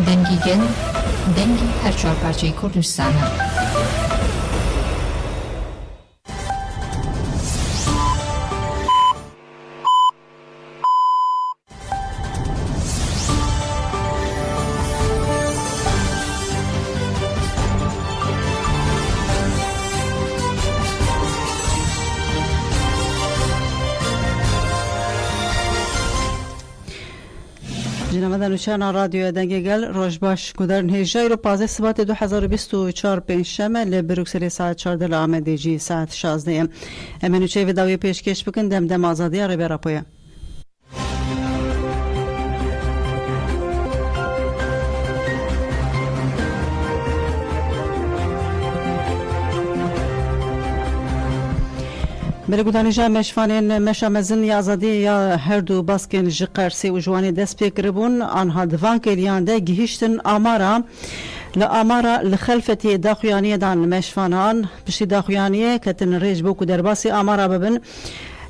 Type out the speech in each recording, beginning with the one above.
دنگیگن دنگی هر چهار پرچه کردستان. جنابدانوچان رادیو دنگگل روشباش کدرن هجای رو 15 سبات 2024 پنجشنبه لبروکسل ساعت 14 آمدیجی ساعت 16 امنوچه وداوی پیشکش بکن دم آزادی عربی راپویا. برگودانیجا مشفانین مشامزن یازادی یا هر دو باسکن جقرسی و جوانی دست پیکربون آنها دوان کلیانده گهشتن آمارا لآمارا لخلفتی داخویانی دان مشفانان بشی داخویانی کتن ریج بوکو در باسی آمارا ببن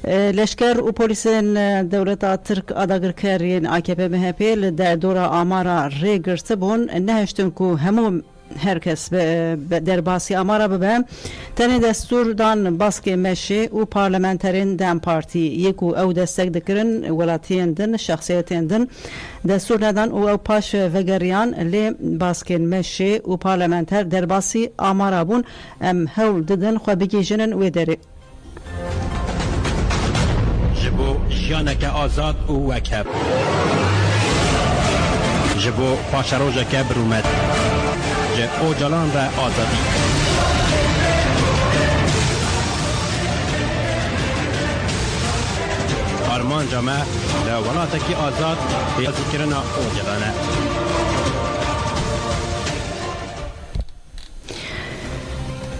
لشکر و پولیسین دولت ترک آداگر کرین آکیپه مهپی لدر دورا آمارا ری گرسه بون نهشتن کو همو herkes derbasi amara bebe tane destur dan baske meşe u parlamenterin dem parti yeku ev destek dikirin welatiyen din şahsiyetin din destur nedan u ev paş vegeriyan le baske meşe u parlamenter derbasi amara bun em hewl didin xwe bigêjinin wê derê ji bo jiyaneke azad û wekhev ji bo paşerojeke birûmet اوجالان را آزادی آرمان جامعه در ولاتکی آزاد بیازی کرنا اوجالانه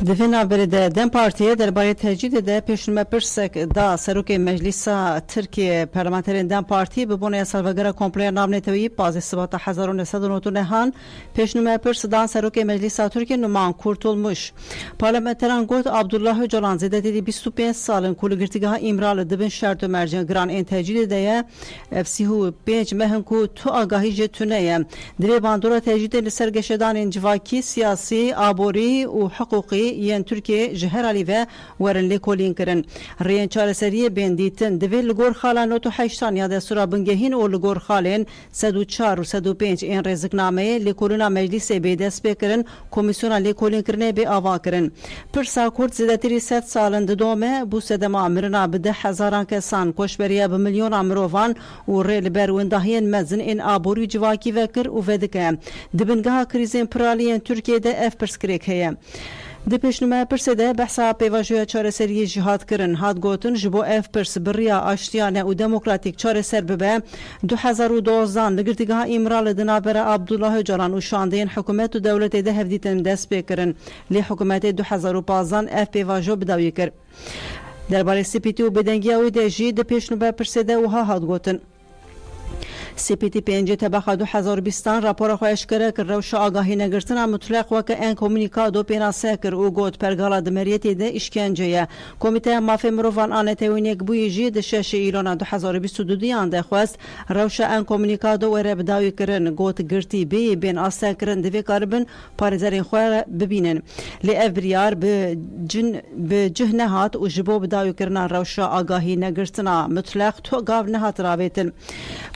دفنا برده دم پارتیه درباره تجدید ده پیشنهاد پرسک دا سروک مجلس ترکیه پارلمانترین دم پارتی به بونه سالوگر کمپلی نام نتویی 15 سبات 1999 پیشنهاد پرس دا سروک مجلس ترکیه نمان kurtulmuş پارلمانتران گفت عبدالله جلان زده دیدی 25 سالن کولگرتیگاه امرال دبن شرط و مرجع گران این تجدید ده افسیهو 5 مهم کو تو آگاهی جتونه دری باندورا تجدید لسرگشدان انجواکی سیاسی آبوری و حقوقی ین ترکیه جهرالی و ورن لیکولین کرن رین چارسری بندیتن دوی لگور خالان و تو 8 یاد سورا بنگهین و لگور خالین 104 و 105 این رزقنامه لیکولنا مجلس بیدس بکرن کمیسیون لیکولین کرنه به آوا کرن پرسا کورد زدتری 100 سالن دومه بو سدما مرنا بده هزاران کسان کوشبریه به میلیون امروان و ریل بروندهین مزن این آبوری جواکی وکر و ودکه دبنگاه کریزین پرالیین ترکیه ده اف پرسکریک هه د پیشنهاد پرسیده بحثا پیواژوی چارەسەری جهاد کرن هات گوتن جبو اف پرس بریا آشتیانه و دموکراتیک چارەسەر ببه 2012 لگرتگاه امرال دنابر عبدالله جلان و شاندین حکومت و دولت ده هفدیتن دست بکرن لی حکومت 2015 اف پیواژو بداوی کر درباره سپیتی و بدنگی او دجی د پیشنهاد پرسیده و هات گوتن سپیتی پنج تبخ 2020 راپور خواهش کرد که روش آگاهی نگرتن مطلق و که این کومونیکادو پیناسه کر او گوت پرگالا دمریتی ده اشکنجه کمیته مافی مروفان آنتوینیک بویجی ده 6 ایران 2022 دیان ده خواست روش این کومونیکادو و ربداوی کرن گوت گرتی بی بین آسه کرن دوی کاربن پارزرین خواه ببینن لی افریار به جه نهات و جبو بداوی کرن روش آگاهی نگرتن مطلق تو گاو نهات راویتن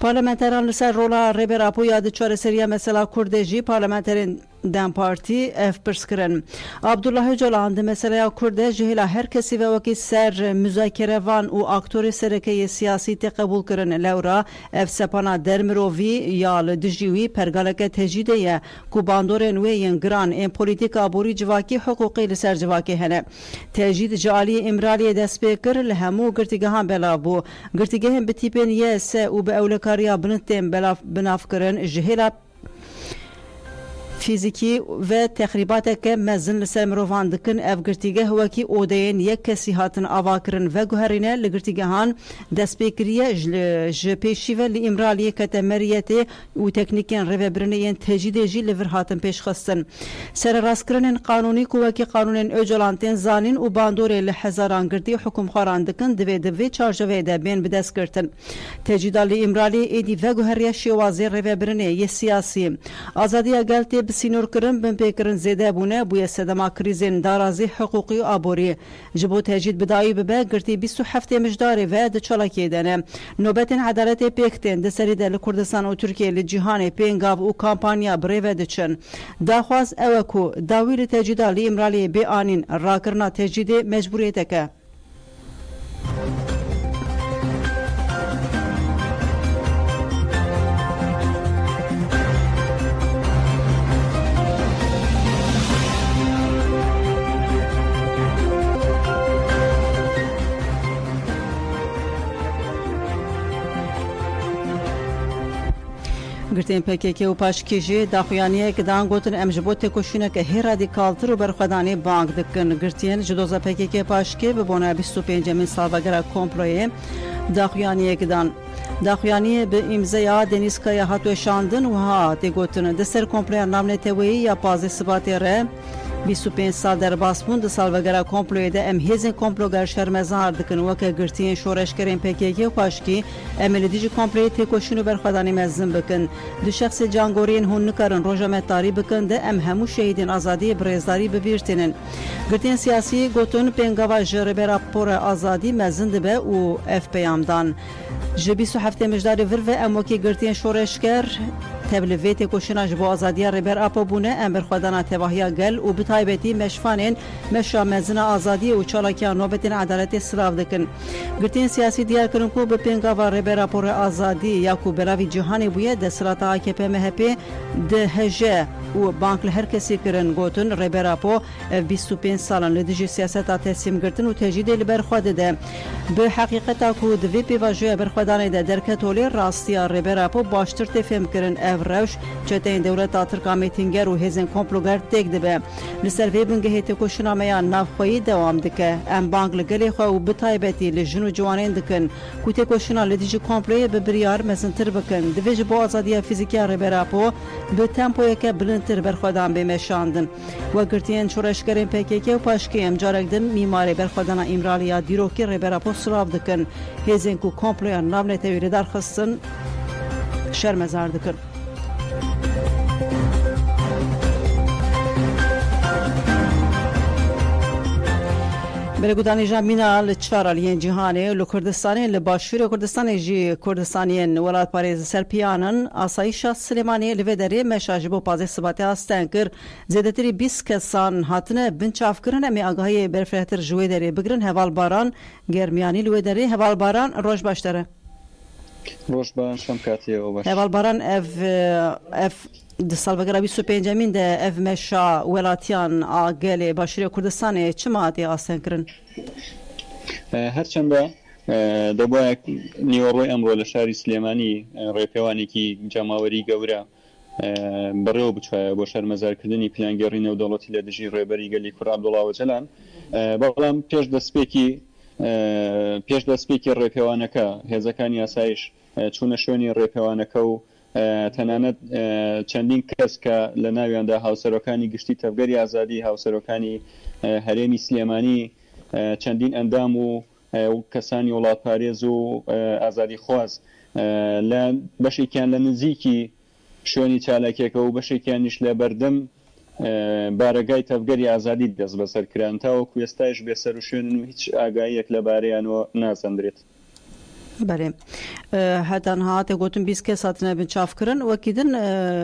پارلمانتران لسر رولا ریبر اپو یاد چارەسەریە مثلا کردجی پارلمانترین دم پارتی اف پرس کرن عبدالله جلان ده مثلا کرده جهلا هر کسی و وکی سر مذاکره وان و اکتور سرکه سیاسی قبول کرن لورا اف سپانا درمرووی یا لدجیوی پرگالک تجیده کو باندورن وین گران این پولیتیک آبوری جواکی حقوقی لسر جواکی هنه تجید جالی امرالی دست بکر لهمو گرتگاهان بلابو گرتگاهن بتیپن یس و به اولکاریا بنتیم بناف کرن جهلا فیزیکی و تخریباتک مزن لسر مروفان دکن اف گرتیگه وکی اودین یک کسی هاتن آواکرن و گوهرینه لگرتیگه هان دست بکریه پیشی و لامرالیه کتمریته و تکنیکین روبرنه ین تجدید جی لور هاتن پیش خستن سر راستکرن قانونی کوکی قانون اجلانتین زانین و باندوره لحزاران گرتی حکم خاران دکن دوی چارجوه ده بین بدست کرتن تجدید لامرالی ایدی و گوهریه شوازی روبرنه ی سیاسی آزادی اگلتی بسینور کرن بن پیکرن زیده بونه بوی سدما کریزین دارازی حقوقی و آبوری جبو تجدید بدایی ببه گرتی 27 مجداری و ده چلاکی دنه نوبتین عدالت پیکتین ده سری ده لکردستان و ترکیه لجیهان پینگاو و کامپانیا بریوه دچن داخواز اوکو داویل تجدید لامرالی بی آنین راکرنا تجدید مجبوریتکه گرتین پکیکی و پاشکیجی داخویانیه که دان گوتن امجبوت تکوشینه که هی رادیکالتر و برخدانی بانک دکن گرتین جدوزا پکیکی پاشکی ببونه 25 من سالوگره کمپلویه داخویانیه که دان داخویانی به امضای دنیسکای هاتو شاندن و ها تگوتن دسر کمپلوی نامنه توی یا پازی سباتی ره 25 سال در باسپون ده سالوگره کمپلوی ده ام هیزن کمپلوگر شرمزار دکن وکه گرتین شورش کرین پکیکی و پاشکی امل دیجی کمپلوی تکوشینو برخدانی مزن بکن دو شخص جانگورین هون نکرن روژا متاری بکن ده ام همو شهیدین آزادی برزداری ببیرتینن گرتین سیاسی گوتون پینگاوا جربه راپور آزادی مزن ده به و اف پیامدان جبی سو هفته مجداری ور و اموکی گرتین شورش کر تبلیغات کوشناج با آزادی ریبر اپو بونه امر خدانا تواهیا گل و بتایبتی مشفانین مشا مزن آزادی و چالاکیا نوبتین عدالت سراو دکن گرتین سیاسی دیار کرن کو به پنگا و ریبر اپو آزادی یا کو براوی جهانی بویه دسرات AKP MHP ده هجه و بانک هر کسی کرن گوتن ریبر اپو 25 سالن لدیجی سیاست تسلیم گرتن و تجدید لبر خود ده به حقیقت کو د وی پی واژه بر خدانه ده درکتولی راستی ریبر اپو باشتر تفهم کرن روش چتین دولت ترکا میتینگر و هزن کمپلوگر تک دبه لسر وی بنگه هیت کوشنامه نافخوی دوام دکه ام بانک لگلی خو و بتایبتی لجنو جوانین دکن کوت کوشنا لدیج کمپلی به بریار مزنتر بکن دویج با آزادی فیزیکی ریبراپو به تمپو یک بلندتر برخدان به مشاندن و گرتین چورشگرین پکیک و پاشکی ام جارگدن میماری برخدان امرالیا دیروکی ریبراپو سراو دکن هزن کو کمپلی نامنه توی در خصن شرمزار دکن بلگودانی جامعه لچفارالین جهانی لکردستانی لباشور کردستانی جی کردستانیین ولایت پاریز سرپیانن آسایش سلیمانی لودری مشاجبو پازه سباتی استانکر زیادتری 20 کسان هاتنه بنچاف کرن امی آگاهی برفرهتر جویدری بگرن هوال باران گرمیانی لودری هوال باران روش باشتره روش باش هم کاتی او باش هوال باران اف د سالوگرا 25 مین ده اف مشا ولاتیان آگلی باشوری کردستان چه ماتی آستن کرن؟ هرچند دبا نیوروی امرو لشاری سلیمانی ریپیوانی کی جماوری گورا برو بچه با شرمزار کردنی پلانگرین و دولتی لدجی ریبری گلی کر عبدالله و جلان باقلام پیش دسپیکی ریپیوانکا هزکانی اسایش چون شونی ریپیوانکا و تەنانەت چەندین کەس کە لە ناویاندا هاوسەرۆکانی گشتی تەفگەری ئازادی هاوسەرۆکانی هەرێمی سلێمانی چەندین ئەندام و کەسانی وڵاتپارێز و ئازادی خواز لە بەشێکیان لە نزیکی شوێنی چالاکێکە و بەشێکیانیش لە بەردەم بارەگای تەفگەری ئازادی دەست بەسەرکران تاوەکو ئێستاش بێسەر و شوێنن و هیچ ئاگاییەک لە بارەیانەوە نازەندرێت. بله هدان ها تقولون 20 کس هاتن بنچاف کرن و کدن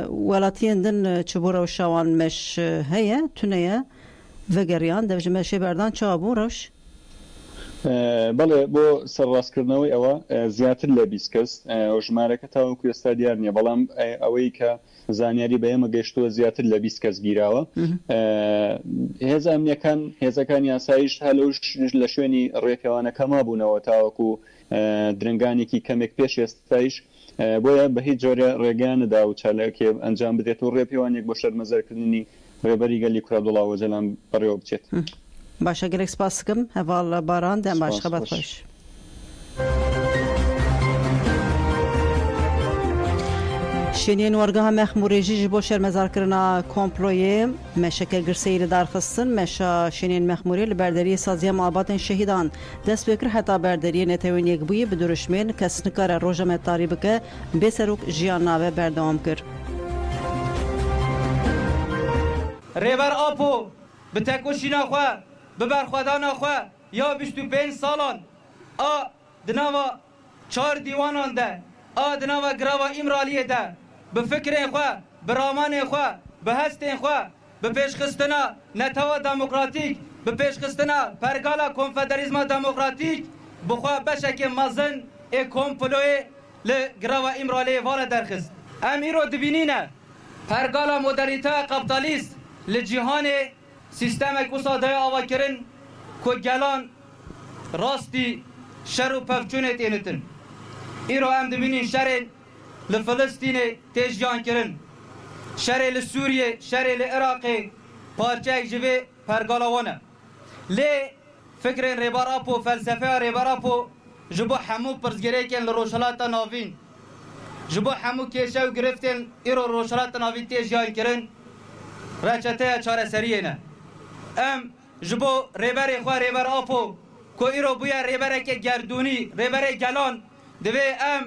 ولاتین دن چبورا و شوان مش هیا تونیا وگریان دو جمعه بردان چابون روش بله بو سرراسکردنەوەی ئەوە زیاتر لە 20 کەس و ژمارەکە تاوەکو ئێستا دیار نییە بەڵام ئەوەی کە زانیاری بە ئێمە گەشتووە زیاتر لە 20 کەس گیراوە هێز ئەمنیەکان هێزەکانی یاساییش هەلوش لە شوێنی ڕێکەوانەکە مابوونەوە تاوەکو درنگانێکی کەمێک پێش ئێستایش بۆیە بە هیچ جۆرە ڕێگەیانەدا و چالەکێ ئەنجام بدێت و ڕێپیوانێک بۆ شەرمەزارکردنی ڕێبەری گەلی کوڕە دڵاوە جەلان بەڕێوە بچێت. باشە گەلێک سپاس دەکەم هەواڵ باران دەم باش خەبەت خۆش. شینین وەرگەها مەخموڕێژی ji بۆ شەرمەزارکردنا کۆمپلۆیê meşeke girseyî li darxistin meşa şinên mexmûrê li berderiyê saziya malbatên şehîdan dest pê kir heta berderiyê netewên yekbûyî bi duruşmên kes nikare roja me tarî bike bê serok jiyan nave berdewam kir. Rêber Apo bi tekoşîna xwe bi berxwedana xwe ya 25 salan a di nava çar dîwanan de a di nava girava İmraliyê de bi fikrên xwe bi ramanên xwe bi hestên xwe bi pêşxistina netewa demokratîk bi pêşxistina pergala konfederîzma demokratîk bi xwe beşekê mezin ê komployê li girava İmraliyê vale derxist. Em îro dibînîne pergala modernîteya kapitalîst li cîhanê sîstemek wisa daya avakirin ku gelan rastî şer û pevçûnê tênitin. Îro em dibînin şerên li Filistînê tê jiyan kirin. Şerê li Sûriyê, şerê li Iraqê parçeyek ji vê pergala wan e. Lê fikrên Rêber Apo, felsefeya Rêber Apo ji bo hemû pirsgirêkên li rojhilata navîn, ji bo hemû kêşe û giriftên îro rojhilata navîn tê jiyan kirin reçeteya çareseriyê ne. Em ji bo rêberê xwe Rêber Apo ku îro bûye rêbereke gerdûnî, rêberê gelan divê em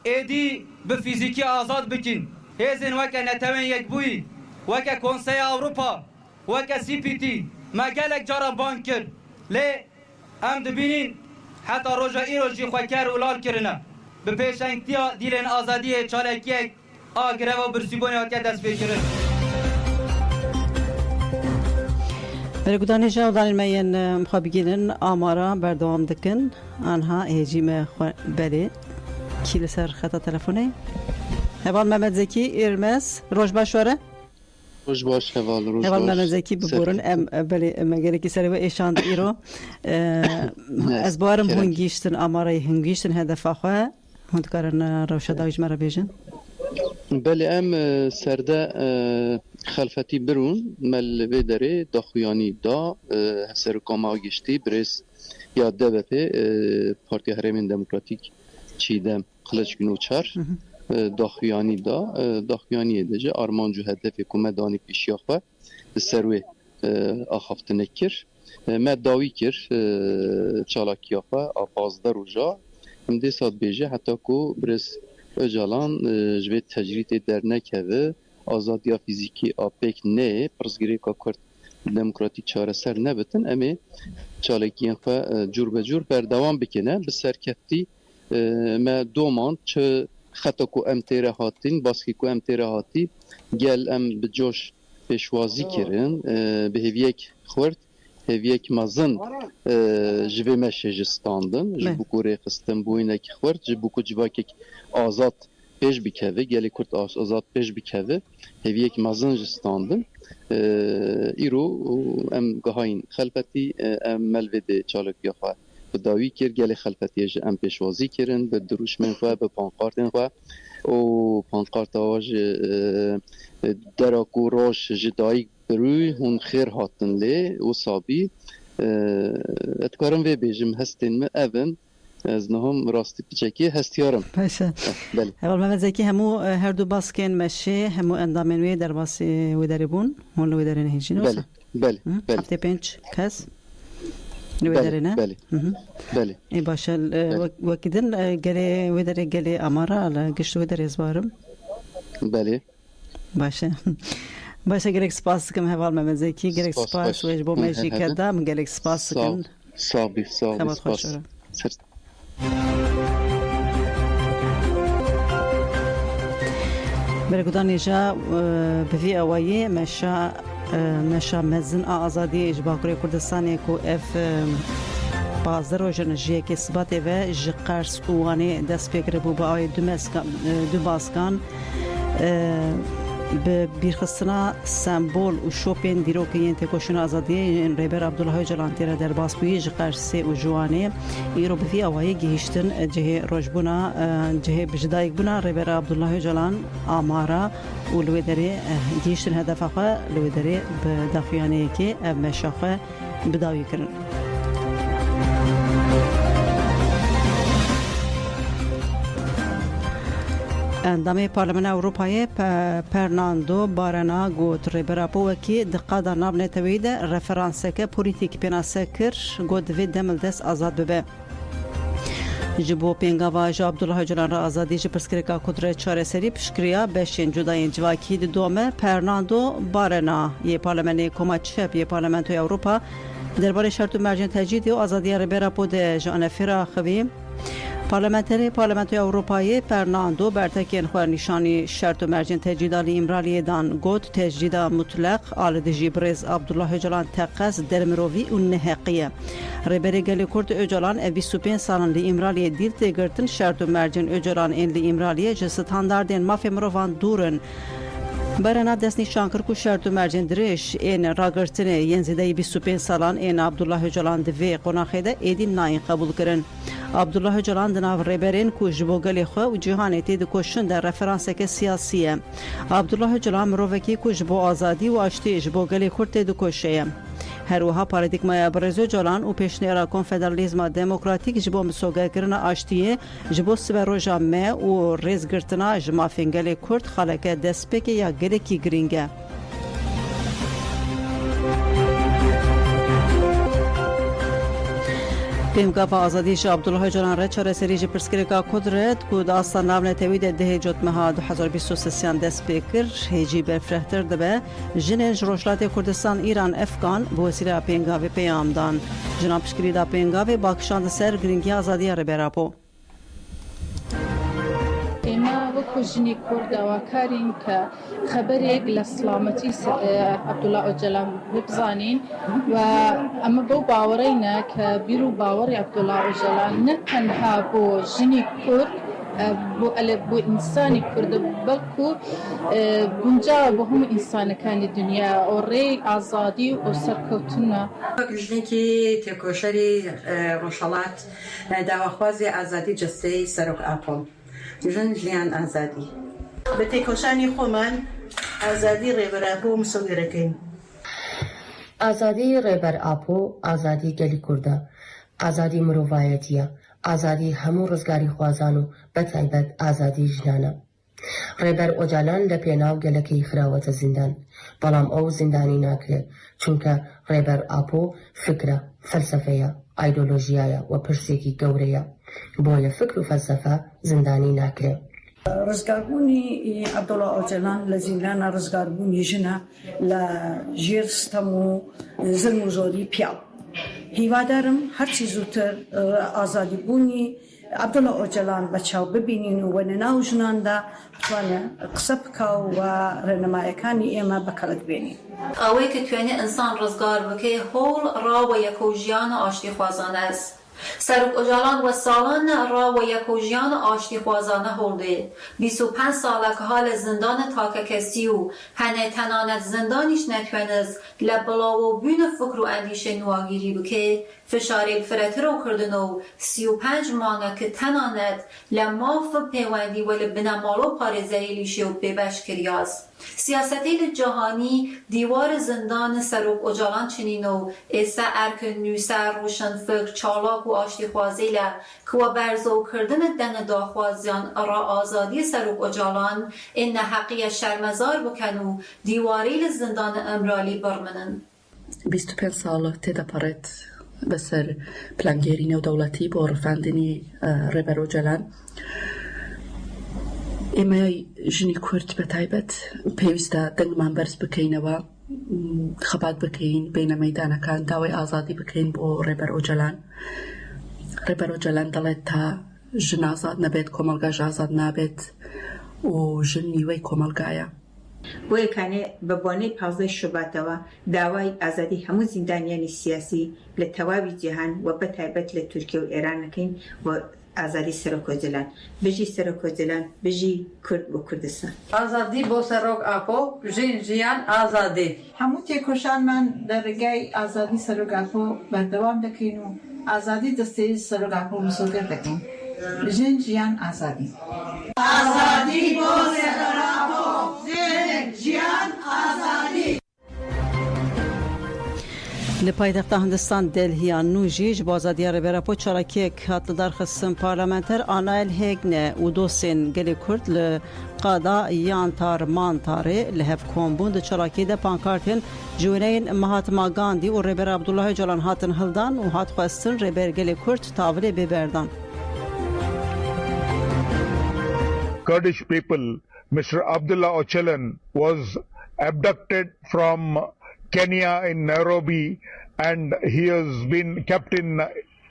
êdî bi fîzîkî azad bikin. Hêzên weke netewên yekbûyî, weke Konseya Awropa, weke CPT me gelek cara ban kir. Lê em dibînin heta roja îro jî xweker û lal kirine. Bi pêşengtiya dîlên azadiyê çalekiyek a greva birsîbonê hatiye dest pê kirin. Bergudane jawdanên me yên xwe bigînin amara berdewam dikin anha hêjî me xwe berê kî li ser xeta telefonê. Heval Mehmet Zeki İrmez roj baş were. Roj baş heval roj baş. Heval Mehmet Zeki biborin em belê me gerekî serê we êşand îro. Ez barim hûn gîştin amarayê hûn gîştin hedefa xwe hûn dikarin rewşeda ji me re bêjin. Belê em serde xelfetî birûn me li vê derê daxuyanî da serokama giştî birêz ya DVP Partiya Herêmên Demokratîk Çîdem Qiliçgûnûçar daxuyanî da daxuyaniyê de jî armanc û hedefê ku me danî pêşiya xwe li ser wê axaftinê kir. Me dawî kir çalakiya xwe a 15 roja em dê sat bêje heta ku birêz Öcalan ji vê tecrîtê dernekeve azadiya fîzîkî a pêk neyê pirsgirêka Kurd demokratîk çareser nebitin em ê çalekiyên xwe cûr be cûr berdewam bikine bi serkeftî me doman çi xeta ku em tê re hatin baskî ku em tê re hatî gel em bi coş pêşwazî kirin bi hêviyek xwert hêviyek mezin ji vê meşê jî standin ji bo ku rêxistin bûyînekî xwert ji bo ku civakek azad pêş bikeve gelê Kurd azad pêş bikeve hêviyek mezin jî standin îro em gihayîn xelfetî em melvê çalakiya xwe bi dawî kir gelê xelfetiyê jî em pêşwazî kirin bi dirûşmên xwe bi pankartên xwe û pankarta we ji dera ku roj ji dayîk birû hûn xêr hatin lê û sabî ez dikarim vê bêjim hestên me evin ez nihom rastî piçekî hestiyarim. Heval Mehmet Zeki hemû her du baskên meşê hemû endamên wê derbasî wê derê bûn hûn li wê derê nehêjîn wisa? Belê. Heftê pênc kes li wê derê ne? Belê. Ê baş e wekî din gelê wê derê gelê amara li giştî wê derê ez barim? Belê. Baş e. Baş e gelek spas dikim Heval Mehmet Zeki gelek spas wê ji bo me jî keda min gelek spas dikim. Sağ bî spas. Bergudan êja bi vî awayê meşa mezin a azadiyê ji Bakurê Kurdistanê ku ev 15 rojan ji yekê Sibatê ve ji Qers û Wanê dest pê kiribû bi awayê du baskan بیرخستنا سمبول و شوپین دیروکین تکوشن آزادی ریبر عبدالله öcalan تیره در باسپویی جقرسی و جوانه ایرو بفی اوایی گهشتن جه روشبونا جه بجدایک بونا ریبر عبدالله öcalan آمارا و لویدری گهشتن هدفه لویدری بدافیانه که مشاخه بداوی کرن. اندام پارلمان اروپایی پرناندو بارانا گوت ریبراپو کی دقت در نام نتوید رفرانسه که پولیتیک پناسه کر گود وی دمل دست آزاد ببه. جبو پینگاواج عبدالله öcalan را آزادی جپرسکریکا کدره چاره سری پشکریا بشین جداین جواکی دومه پرناندو بارانا یه پارلمانی کماچپ یه پارلمانتوی اروپا درباره شرط و مرجع تجدید و آزادی ریبراپو ده جانفیرا خوی پارلمانتوی اروپایی پرناندو برتکین خوار نشانی شرط و مرجع تجدیدالی امرالی دان گوت تجدید مطلق آل دجی برز عبدالله öcalan تقص درمروی و نهقیه ریبری گلی کرد öcalan 25 سالان لی امرالی دیل تگرتن شرط و مرجع öcalan این لی امرالی جستانداردین مافی مروان دورن برنا دست نشان کرد که شرط و مرجع درش این راگرتن ینزیده 25 سالان این عبدالله öcalan دوی قناخیده ایدین ناین قبول کرن. عبدالله öcalan دناو ریبرین کو جبوگلی خو و جهانی تید کوشن در رفرانسه که سیاسیه. عبدالله öcalan مروکی کو جبو آزادی و آشتی جبوگلی کرد تید کوشه. هر وها پارادیگمای برز öcalan و پیشنهاد کنفدرالیسم دموکراتیک جبو مسوگه کرنا آشتیه جبو سبروجا مه و ریزگرتنا جمافینگلی کرد خالکه دسپک یا گلکی گرینگه. پیمگاه آزادیش عبدالله öcalan را چاره سریج پرسکریکا کدرت کود آسان نام نتوید ده جتمها 2023 دست بکر هیجی برفرهتر دبه جنج روشلات کردستان ایران افغان بوسیله پیمگاه پیام دان جناب پشکری دا پیمگاه باکشاند سر گرینگی آزادی را براپو ما وەکو ژنی کوردەوە کارین کە خەبەرێک لە سڵامەتی عەبدوڵڵا öcalan ببزانین و ئەمە بەو باوەڕینە کە بیر و باوەڕی عەبدوڵڵا öcalan نەک تەنها بۆ ژنی کورد بۆ ئینسانی کوردە بەڵکو گونجاوە بۆ هەموو ئینسانەکانی دنیا و ڕێی ئازادی و سەرکەوتنە ژنێکی تێکۆشەری ڕۆژهەڵات داواخوازی ئازادی جەستەی سەرۆک ئاپۆ جن ژیان ئازادی بە تێکۆشانی خۆمان ئازادی ڕێبەراپۆ مسۆگەرەکەین. ئازادی ڕێبەر ئاپۆ ئازادی گەلی کوردە ئازادی مرۆڤایەتیە ئازادی هەموو ڕزگاری خوازان و بەتایبەت ئازادی ژنانە. ڕێبەر öcalan لە پێناو گەلەکەی خراوەتە زیندان بەڵام ئەو زیندانی ناکرێت چونکە ڕێبەر ئاپۆ فکرە فەلسەفەیە ئایدۆلۆژیایە و پرسێکی گەورەیە بۆیە فکر و فەلسەفە زیندانی ناکرێت. ڕزگاربوونی عەبدوڵڵا öcalan لە زیندانە ڕزگاربوونی ژنە لە ژێر ستەم و زلم و زۆری پیاو. هیوادارم هەرچی زووتر ئازادیبوونی عەبدوڵڵا öcalan بە چاو ببینین و نەناو ژناندا بتوانێت قسە بکە و ڕێنەمایەکانی ئێمە بەکەڵک بێنین. ئەوەی کە توێنێ ئینسان ڕزگار بکەی هەوڵ ڕاوە یەکە و ژیانە ئاشتی خوازانە است. سەرۆک öcalan و ساڵان ڕاوە یەکە و ژیانە ئاشتی خوازانە هەوڵدێ 25 ساڵەکەها لە زیندانە تاکەکەسی و هەنێ تەنانەت زیندانیش نەتوێنست لە بڵاوبوونە فکر و ئەندیشە نواگیری بکێ فشارێک فرەترە کردن و 35 مانگە کە تەنانەت لە ماف پەیوەندی و لە بنەماڵۆ پارێزەری لیشێ و پێبەش کریاس. سیاسەتی لە جەهانی دیوار زندان سەرۆک öcalan چنین و ئێستا ئەرکە نووسە ڕۆشن فکر چالاک و ئاشتیخوازی لە کەوە بەرزەوکردنە دەنە داخوازیان ڕا ئازادی سەرۆک öcalan ئێنە حەقیە شەرمەزار بکەن و دیواری لە زندان ئەمرالی بڕمنن. 25 ساڵ تێدەپەڕێت بەسەر پلانگێری نێودەوڵەتی بۆ ڕفاندنی ڕێبەر öcalan. ئێمە ژنی کورد بە تایبەت پێویستە دەنگمان بەرز بکەینەوە خەبات بکەین بینە مەیدانەکان داوای ئازادی بکەین بۆ ڕێبەر öcalan. ڕێبەر öcalan دەڵێت تا ژن ئازاد نەبێت کۆمەلگاش ئازاد نابێت و ژن نیوەی کۆمەلگایە. بۆ یەکانێ بە بۆنەی 15 شوباتەوە داوای ئازادی هەموو زیندانیانی سیاسی لە تەواوی جیهان و بەتایبەت لە تورکیە و ئێرانەکەین و ئازادی سەرۆکۆجلان بژی سەرۆکۆجلان بژی کورد بۆ کوردستان ئازادی بۆ سەرۆک ئاپۆ ژین ژیان ئازادی هەموو تێکۆشانمان لە ڕێگای ئازادی سەرۆگاپۆ بەردەوام دەکەین و ئازادی دەستەی سەرۆگاپۆ مسۆگەر دەکەین ژین ژیان ئازادی ئازادی بۆ سەرۆگاپۆ ژین ژیان ئازادی Li paytexta Hindistan Delhiya nû jî ji bo azadiya Rêberapo çalakiyek hat li darxistin parlamenter Anael Hegne û dosên gelê Kurd li qada yan Mantarê li hev kombûn di çalakiyê de pankartên ji wêneyên Mahatma Gandhi û Rêber Abdullah Öcalan hatin hildan û hat xwestin Rêber gelê Kurd tavlê bêberdan. Kurdish people, Mr. Abdullah Öcalan was abducted from Kenya in Nairobi, and he has been kept in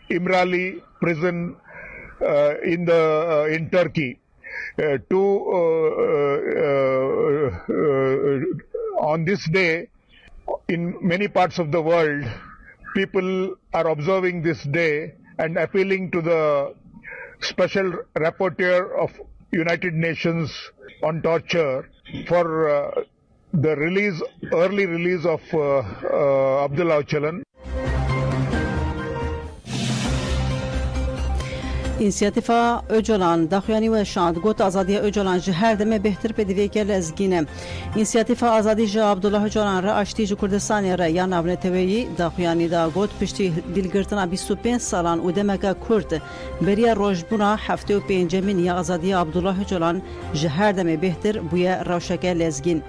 Imrali prison in Turkey. On this day, in many parts of the world, people are observing this day and appealing to the Special Rapporteur of United Nations on torture for the early release of Abdullah Öcalan. İnisiyatifa Öcalan daxuyani ve şand got azadiya Öcalan ji her deme behtir pediveke lezgine. İnisiyatifa azadi ji Abdullah Öcalan ra aşti ji Kurdistanê re ya navneteweyi daxuyani da got piştî dilgirtina 25 salan û demeka Kurd beriya rojbûna 75 ya azadiya Abdullah Öcalan ji her deme behtir bûye rewşeke lezgîn.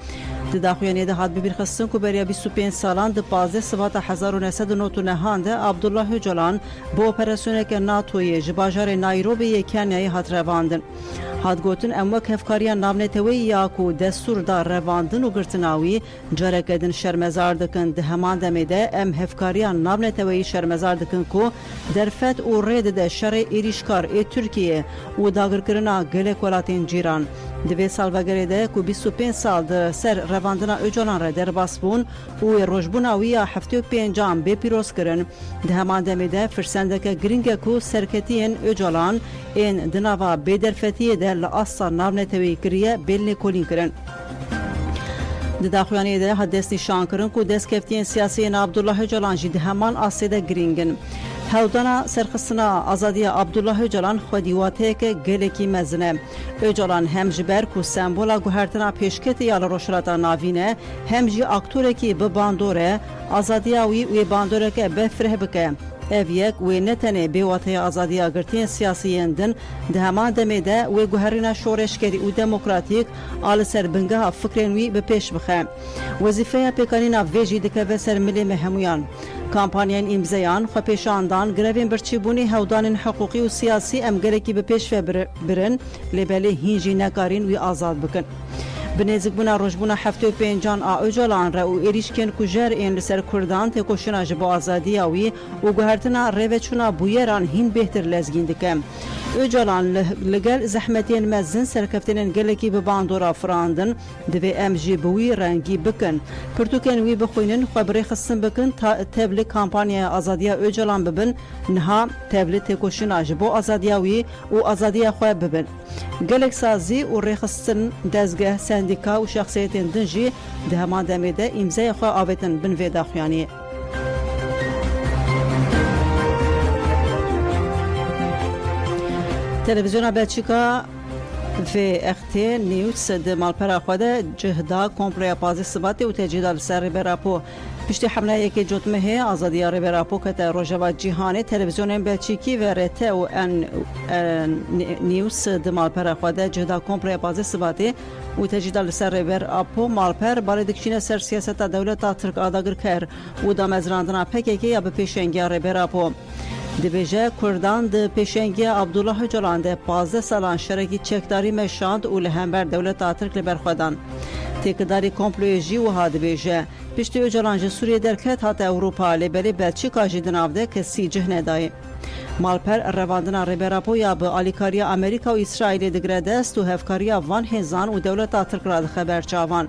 Di daxuyanê de hat bibîrxistin ku beriya 25 salan di 15 Sibata 1999 de Abdullah Öcalan bu operasyoneke NATOyê ji bajarê Nairobi'ye Kenya'yı hat revandın. Hat gotin em wek hevkariya navneteweyî ya ku destur da revandin û girtinawî carek edin şermezar dikin di heman demê de em hevkariya navneteweyî şermezar dikin ku derfet û rê dide şerê êrîşkar ê Tirkiye û dagirkirina gelek welatên cîran. Di vê salvegerê de ku 25 sal di ser revandina Öcalan re derbas bûn û rojbûna wî ya 75 bê pîroz kirin di heman demê de firsendeke giring e ku serketiyên Öcalan ên di nava bêderfetiyê de li asla navneteweyî kiriye belnê kolîn kirin. Di daxuyaniyê de hat dest nîşan kirin ku destkeftiyên siyasiyên Abdullah Öcalan jî di heman asê de giringin. Hewdana serxistina azadiya Abdullah Öcalan xwedîwateyeke gelekî mezin e. Öcalan hem ji ber ku sembola guhertina pêşketê ya li rojhilata navîn e, hem jî aktorekî bi bandor e, azadiya wî wê bandoreke befreh bike. Ev yek wê ne tenê bêwateya azadiya girtiyên siyasiyên din di heman demê de wê guherîna şoreşkerî û demokratîk a li ser bingeha fikrên wî bi pêş bixe. Wezîfeya pêkanîna vê jî dikeve ser milê me hemûyan. Kampanyayên îmzeyan, xwepêşandan, grevên birçîbûnê hewdanên hiqûqî û siyasî em gelekî bi pêş ve birin, lêbelê hîn jî nekarîn wî azad bikin. Bi nêzîkbûna rojbûna 75 a Öcalan re û êrîşkên ku jer ên li ser Kurdan têkoşîna ji bo azadiya wî û guhertina rêveçûna bûyeran hîn bêhtir lezgîn dike. Öcalan li gel zehmetiyên mezin serkeftên gelekî bi bandora firandin, divê em jî bi wî rengî bikin. Pirtûkên wî bixwînin, xwe bi rêxistin bikin ta tevlî kampanyaya azadiya Öcalan bibin, niha tevlî têkoşîna ji bo azadiya wî û azadiya xwe bibin. Gelek sazî û rêxistin dezgeh, sendîka û şexsiyetên din jî di heman demê de îmzeya xwe avêtin bin vê daxuyaniyê. Televizyona Belçika VRT News di malpera xwe de cihda kompleya pazê Sibatê û tecîda li ser Rêberapo. Piştî hemlayekê cotmehê azadiya Rêberapo kete rojeva cîhanê televizyonên Belçîkî VRT û News di malpera xwe de cihda kompleya pazê Sibatê û tecîda li ser Rêberapo malper barê dikişîne ser siyaseta dewleta Tirk adagirker û damezrandina PKK ya bi pêşengiya Rêberapo. Dibêje Kurdan di pêşengiya Abdullah Öcalan de 15 salan şerekî çekdarî meşand û li hember dewleta Tirk li ber xwe dan. Têkildarî komployê jî wiha dibêje. Piştî Öcalan ji Sûriyê derket hate Ewropa lêberî Belçîka jî di nav de kesî cih nedayê. Malper revandina Rêberapo ya bi alîkariya Amerîka û İsraîlê digire dest û hevkariya van hêzan û dewleta Tirk ra dixeber çavan.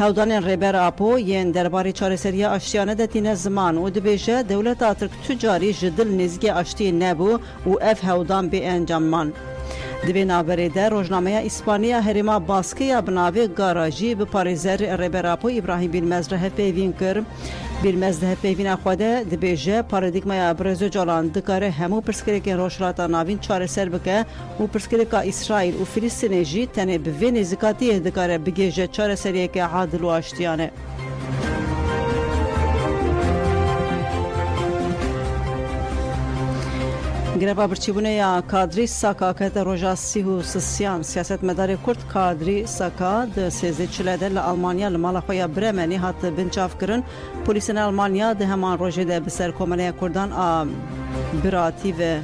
هودان ریبر آپو ین درباره چارەسەری ئاشتیانە دەتینە زمان و دەبێژە دەوڵەتا ترک توجاری ji dil nêzî aştiyê nebû û ev hewdan bê encamman. Di vê naberê de Rojnameya İspanya herêma baskiya bi navê garajî bi parêzer Rêberapo İbrahim Bîlmez re hevpeyvîn kir. Bîlmez di hevpeyvîna xwe de dibêje paradigmaya Brez Öcalan dikare hemû pirsgirêkên rojhilata navîn çareser bike û pirsgirêka İsraîl û Filîstînê jî tenê bi vê nêzîkatiyê dikare bigêje çareseriyeke adil û aştiyane. Greva birçîbûneya kadrî Saka kete roja sîh û sisiyan siyasetmedarê Kurd kadrî Saka di sêzê çile de li Almanya li mala xwe ya Bremenê hat binçavkirin. Polîsên Almanya di heman rojê de bi ser Komeleya Kurdan a biratî ve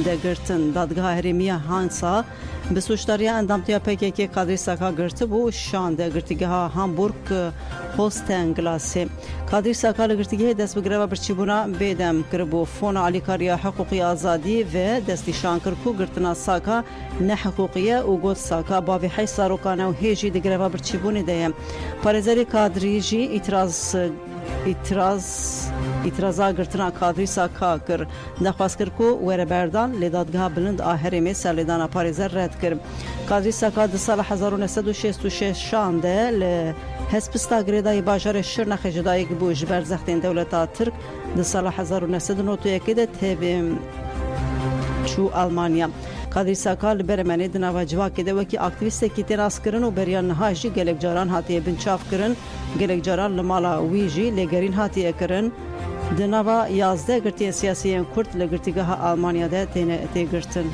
de girtin dadgeha herêmiya Hansa bi suçdariya endamtiya PKK kadrî Saka girtibû şan de girtîgeha Hamburg Hostenglasê. Kadrî Saka li girtîgehê dest bi greva birçîbûna bêdem kiribû fona alîkariya hiqûqî azadî ve destîşan kir ku girtina Saka ne hiqûqî ye û got Saka bavê hey zarokan e û hêjî di greva birçîbûnê de ye. Parêzerê kadrî jî îtiraza girtina kadrî Saka kir. Dexwaz kir ku were berdan lê dadgeha bilind a herêmê serlêdana parêzer red kir. Kadrî Saka di sala 1966 de li hespista girêdayê bajarê Şirnexê ji dayîk bû ji ber zextên dewleta Tirk di sala 1991 de tevê çû Almanya. Kadrî Saka li Bremenê di nava civakê de wekî aktivîstekî tên askirin û beriya niha jî gelek caran hatiye binçavkirin. Gelek caran li mala wî jî lêgerîn hatiye kirin. Di nava 11 girtiyên siyasiyên Kurd li girtîgeha Almanya de tê girtin.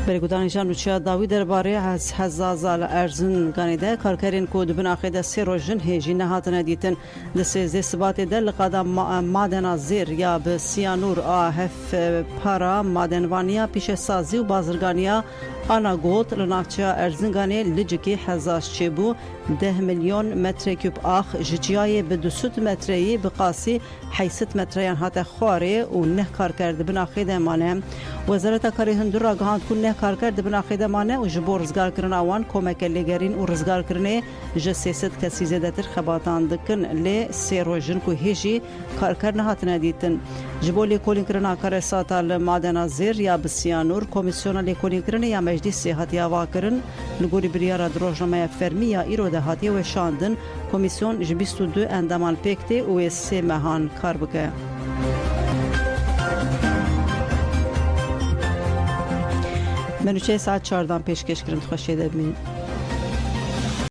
Bergudanîjan Rûçiya Dawî derbarê hezaza li Erzinganê de karkerên ku dibin axê de sê rojin hêjî nehatine dîtin. Di sêzdê Sibatê de li qada madena zêr ya bi siyanûr a hevpara madenvaniya pîşesazî û bazirganiya Anagot li navçeya Erzinganê li cikê hezaj çêbû 10 milyon metrekûb ax ji ciyayê bi 200 metreyî bi qasî 8 metreyan hate xwarê û neh karker dibin axê de mane. Wezareta Karê Hundir ragihand ku neh karker dibin axê de mane û ji bo rizgarkirina wan komeke lêgerîn û rizgarkirinê ji 300 kesî zêdetir xebatan dikin lê sê rojin ku hêjî karker nehatine dîtin. Ji bo lêkolînkirina karesata li madena zêr ya bi siyanûr Komîsyona Lêkolînkirinê ya Meclîsê hatiye avakirin li gorî biryara di rojnameya fermî ya îro de hatiye weşandin. Komîsyon ji 22 endaman pêk tê û ê 3 mehan kar bike. Menûçeyê saet 4 pêşkêşkirin dixweşê de bimînin.